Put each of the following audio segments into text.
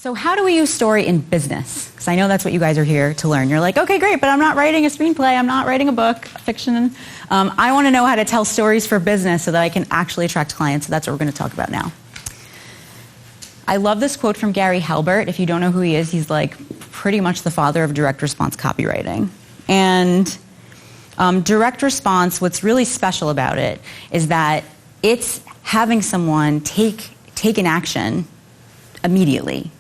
So how do we use story in business? Because I know that's what you guys are here to learn. You're like, okay, great, but I'm not writing a screenplay. I'm not writing a book, fiction. I want to know how to tell stories for business so that I can actually attract clients. So that's what we're going to talk about now. I love this quote from Gary Halbert. If you don't know who he is, he's like pretty much the father of direct response copywriting. And direct response, what's really special about it is that it's having someone take an action immediately.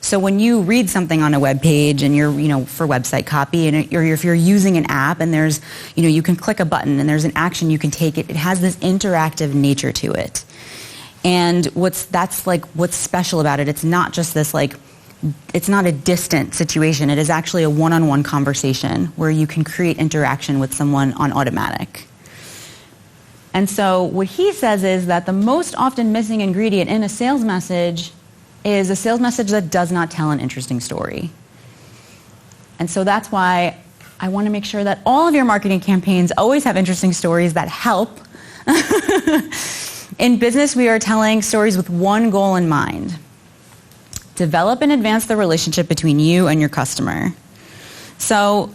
So when you read something on a web page and you're, for website copy, and or if you're using an app and there's, you can click a button and there's an action you can take, it has this interactive nature to it. And what's special about it, it's not just this it's not a distant situation. It is actually a one-on-one conversation where you can create interaction with someone on automatic. And so what he says is that the most often missing ingredient in a sales message is a sales message that does not tell an interesting story. And so that's why I want to make sure that all of your marketing campaigns always have interesting stories that help. In business, we are telling stories with one goal in mind: develop and advance the relationship between you and your customer. So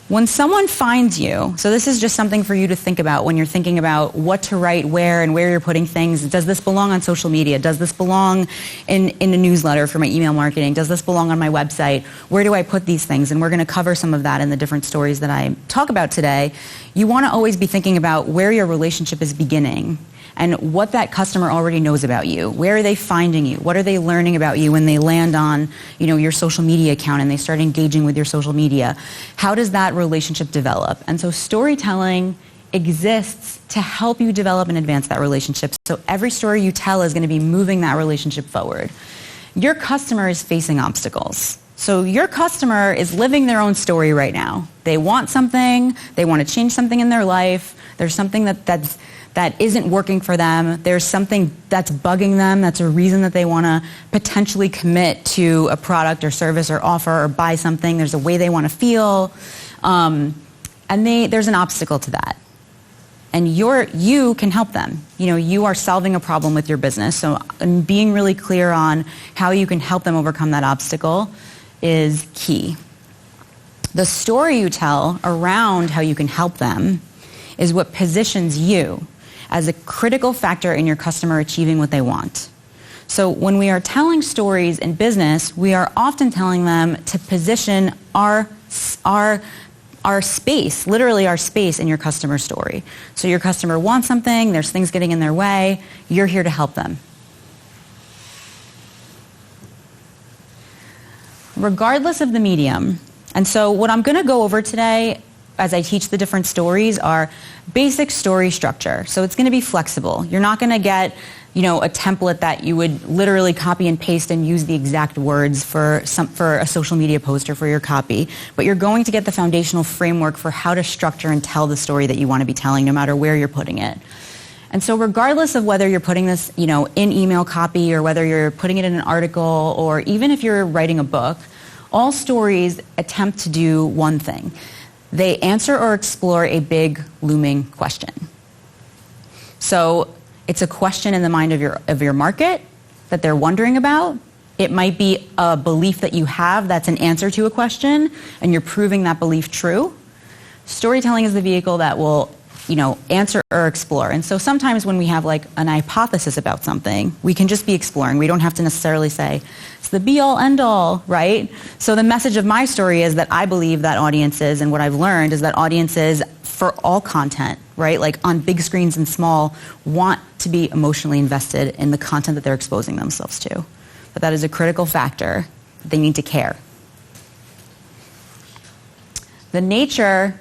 when someone finds you, so this is just something for you to think about when you're thinking about what to write, where, and where you're putting things. Does this belong on social media? Does this belong in a newsletter for my email marketing? Does this belong on my website? Where do I put these things? And we're going to cover some of that in the different stories that I talk about today. You want to always be thinking about where your relationship is beginning and what that customer already knows about you. Where are they finding you? What are they learning about you when they land on, your social media account and they start engaging with your social media? How does that relationship develop? And so storytelling exists to help you develop and advance that relationship. So every story you tell is going to be moving that relationship forward. Your customer is facing obstacles. So your customer is living their own story right now. They want something. They want to change something in their life. There's something that isn't working for them. There's something that's bugging them. That's a reason that they want to potentially commit to a product or service or offer or buy something. There's a way they want to feel. And there's an obstacle to that. And you can help them. You are solving a problem with your business. So being really clear on how you can help them overcome that obstacle is key. The story you tell around how you can help them is what positions you as a critical factor in your customer achieving what they want. So when we are telling stories in business, we are often telling them to position our space, literally our space in your customer story. So your customer wants something, there's things getting in their way, you're here to help them. Regardless of the medium. And so what I'm going to go over today as I teach the different stories are basic story structure. So it's going to be flexible. You're not going to get, a template that you would literally copy and paste and use the exact words for a social media post or for your copy. But you're going to get the foundational framework for how to structure and tell the story that you want to be telling, no matter where you're putting it. And so regardless of whether you're putting this, in email copy or whether you're putting it in an article or even if you're writing a book, all stories attempt to do one thing. They answer or explore a big looming question. So it's a question in the mind of your market that they're wondering about. It might be a belief that you have that's an answer to a question, and you're proving that belief true. Storytelling is the vehicle that will, answer or explore. And so sometimes when we have an hypothesis about something, we can just be exploring. We don't have to necessarily say, it's the be-all, end-all, right? So the message of my story is that I believe that audiences, and what I've learned is that audiences for all content, right, on big screens and small, want to be emotionally invested in the content that they're exposing themselves to. But that is a critical factor. They need to care. The nature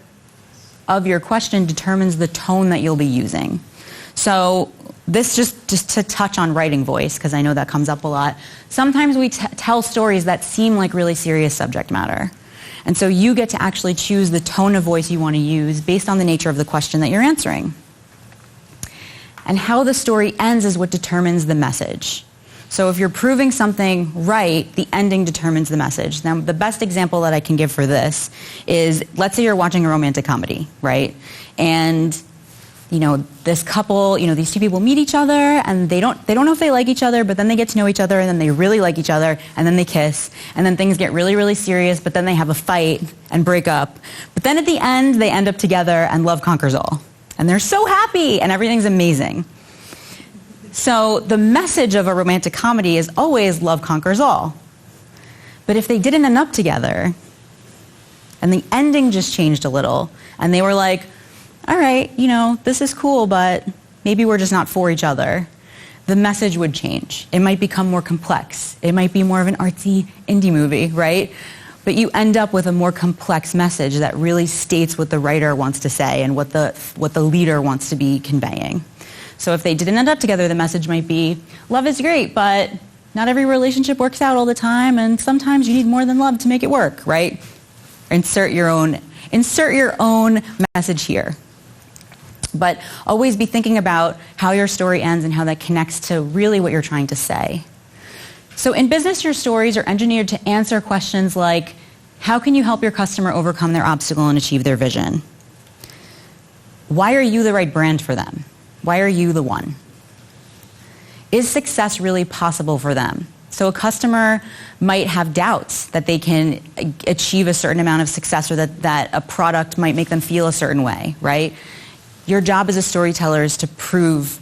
of your question determines the tone that you'll be using. So this just to touch on writing voice, because I know that comes up a lot. Sometimes we tell stories that seem like really serious subject matter. And so you get to actually choose the tone of voice you want to use based on the nature of the question that you're answering. And how the story ends is what determines the message. So if you're proving something right, the ending determines the message. Now, the best example that I can give for this is, let's say you're watching a romantic comedy, right? And this couple, these two people meet each other and they don't know if they like each other, but then they get to know each other and then they really like each other and then they kiss and then things get really, really serious, but then they have a fight and break up. But then at the end, they end up together and love conquers all. And they're so happy and everything's amazing. So the message of a romantic comedy is always love conquers all. But if they didn't end up together and the ending just changed a little and they were like, all right, this is cool, but maybe we're just not for each other, the message would change. It might become more complex. It might be more of an artsy indie movie, right? But you end up with a more complex message that really states what the writer wants to say and what the leader wants to be conveying. So if they didn't end up together, the message might be, love is great, but not every relationship works out all the time, and sometimes you need more than love to make it work, right? Insert your own message here. But always be thinking about how your story ends and how that connects to really what you're trying to say. So in business, your stories are engineered to answer questions like, how can you help your customer overcome their obstacle and achieve their vision? Why are you the right brand for them? Why are you the one? Is success really possible for them? So a customer might have doubts that they can achieve a certain amount of success or that a product might make them feel a certain way, right? Your job as a storyteller is to prove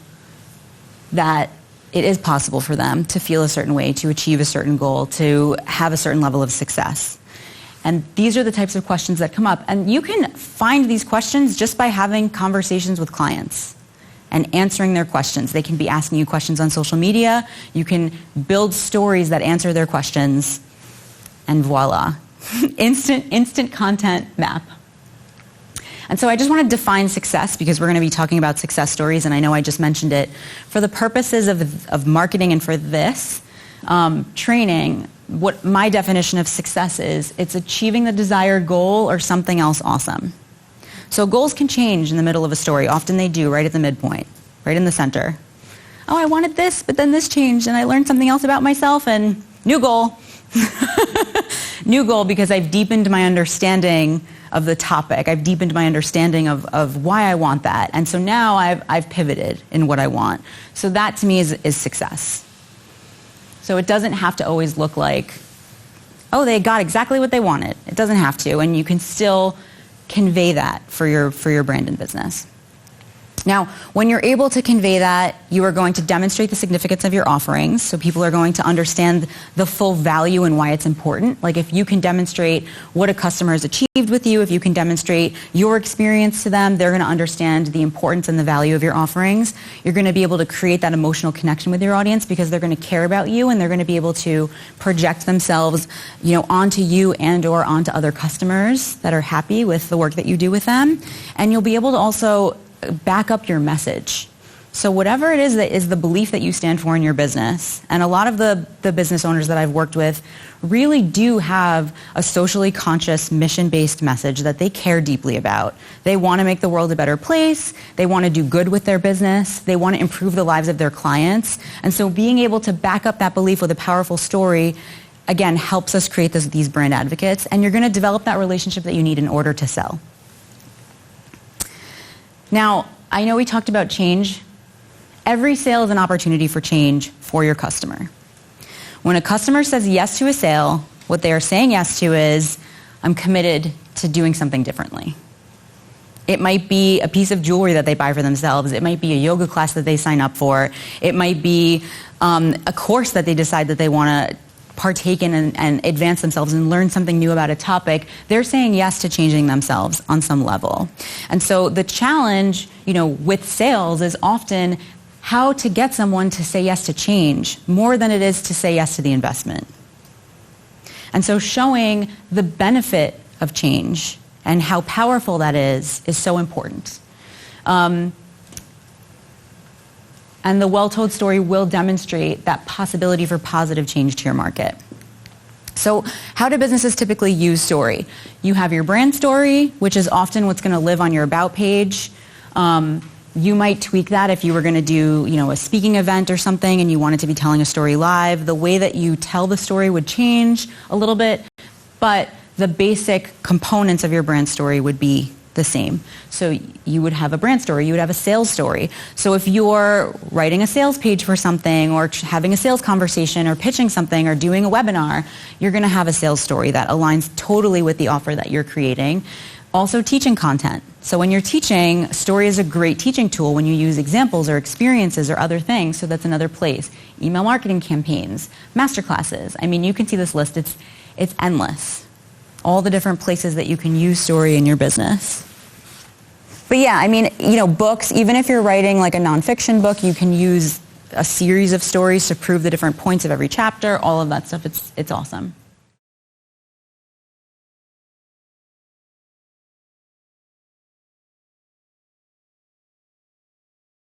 that it is possible for them to feel a certain way, to achieve a certain goal, to have a certain level of success. And these are the types of questions that come up. And you can find these questions just by having conversations with clients and answering their questions. They can be asking you questions on social media. You can build stories that answer their questions. And voila, instant content map. And so I just want to define success because we're going to be talking about success stories, and I know I just mentioned it. For the purposes of marketing and for this training, what my definition of success is, it's achieving the desired goal or something else awesome. So goals can change in the middle of a story. Often they do, right at the midpoint, right in the center. Oh, I wanted this, but then this changed, and I learned something else about myself, and new goal. New goal because I've deepened my understanding of the topic. I've deepened my understanding of why I want that. And so now I've pivoted in what I want. So that to me is success. So it doesn't have to always look like, oh, they got exactly what they wanted. It doesn't have to, and you can still convey that for your brand and business. Now, when you're able to convey that, you are going to demonstrate the significance of your offerings, so people are going to understand the full value and why it's important. Like if you can demonstrate what a customer has achieved with you, if you can demonstrate your experience to them, they're going to understand the importance and the value of your offerings. You're going to be able to create that emotional connection with your audience because they're going to care about you and they're going to be able to project themselves, onto you and or onto other customers that are happy with the work that you do with them. And you'll be able to also back up your message. So whatever it is that is the belief that you stand for in your business, and a lot of the business owners that I've worked with really do have a socially conscious, mission-based message that they care deeply about. They want to make the world a better place. They want to do good with their business. They want to improve the lives of their clients. And so being able to back up that belief with a powerful story, again, helps us create these brand advocates, and you're going to develop that relationship that you need in order to sell. Now, I know we talked about change. Every sale is an opportunity for change for your customer. When a customer says yes to a sale, what they are saying yes to is, I'm committed to doing something differently. It might be a piece of jewelry that they buy for themselves. It might be a yoga class that they sign up for. It might be a course that they decide that they want to partake in and advance themselves and learn something new about a topic. They're saying yes to changing themselves on some level. And so the challenge, with sales is often how to get someone to say yes to change more than it is to say yes to the investment. And so showing the benefit of change and how powerful that is so important. And the well-told story will demonstrate that possibility for positive change to your market. So how do businesses typically use story? You have your brand story, which is often what's going to live on your about page. You might tweak that if you were going to do, a speaking event or something and you wanted to be telling a story live. The way that you tell the story would change a little bit, but the basic components of your brand story would be the same. So you would have a brand story, you would have a sales story. So if you're writing a sales page for something or having a sales conversation or pitching something or doing a webinar, you're going to have a sales story that aligns totally with the offer that you're creating. Also teaching content. So when you're teaching, story is a great teaching tool when you use examples or experiences or other things, so that's another place. Email marketing campaigns, masterclasses. I mean, you can see this list. It's endless. All the different places that you can use story in your business. But yeah, I mean, books, even if you're writing like a nonfiction book, you can use a series of stories to prove the different points of every chapter, all of that stuff. It's awesome.